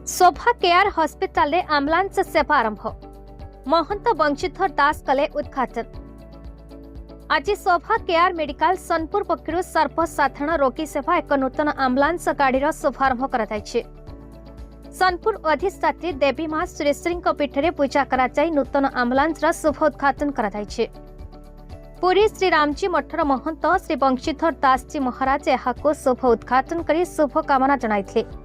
शोभा care hospital रे ambulance सेवा आरंभ। महंत बंशीधर दास कले उद्घाटन। आज शोभा केयर मेडिकल सोनपुर पक्षरु सर्वसाधारण रोगी सेवा एक नूतन एम्बुलेंस गाड़ीर शुभारंभ कराଯାଇଛି। सोनपुर अधिष्ठात्री देवी मां श्री पीठरे पूजा कराई नूतन एम्बुलेंस शुभ उद्घाटन कराଯାଇଛି। पुरी श्री रामजी मठर महंत श्री बंशीधर दास जी महाराज यहां शुभ उद्घाटन कर शुभकामना जणाइथिले।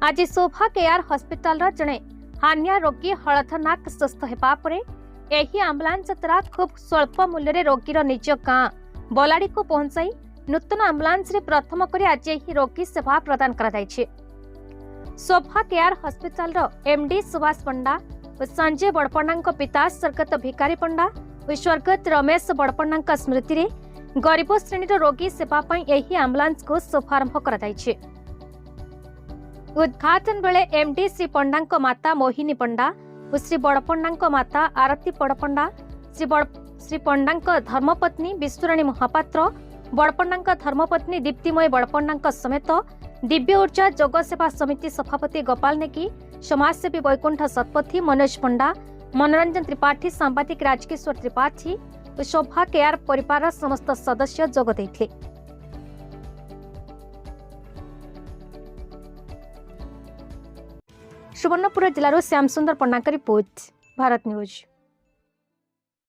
आज शोभा केयर हॉस्पिटल जड़े हानिया रोगी हलधरनाक सुस्थ होगा पर एही एम्बुलेंस द्वारा खूब स्वल्प मूल्य रोगीर निज गाँ बलाड़ी को पहुंचाई नूतन एम्बुलेंस प्रथम कर आज यही रोगी सेवा प्रदान कराଯାଇଛି। शोभा केयर हॉस्पिटल एमडी सुभाष पंडा और संजय बड़पण्णा पिता स्वर्गत भिकारी पंडा और स्वर्गत रमेश बड़पण्णा स्मृति रे गरीब श्रेणी रोगी सेवा यही एम्बुलेंस को शुभारंभ कराଯାଇଛି। उद्घाटन बेले एमडी श्री पंडा माता मोहिनी पंडा और श्री बड़पण्णा माता आरती बड़पण्डा श्री पंडा धर्मपत्नी विश्वराणी महापात्र बड़पण्णा धर्मपत्नी दीप्तिमय बड़पण्णा समेत दिव्य ऊर्जा जोग सेवा समिति सभापति गोपाल नेकी समाजसेवी वैकुंठ शतपथी मनोज पंडा मनोरंजन त्रिपाठी सांबादिक राजकिशोर त्रिपाठी और शोभा केयर परिवार समस्त सदस्य जोग देथिले। सुवर्णपुर जिलार श्याम सुंदर पण्णा रिपोर्ट, भारत न्यूज।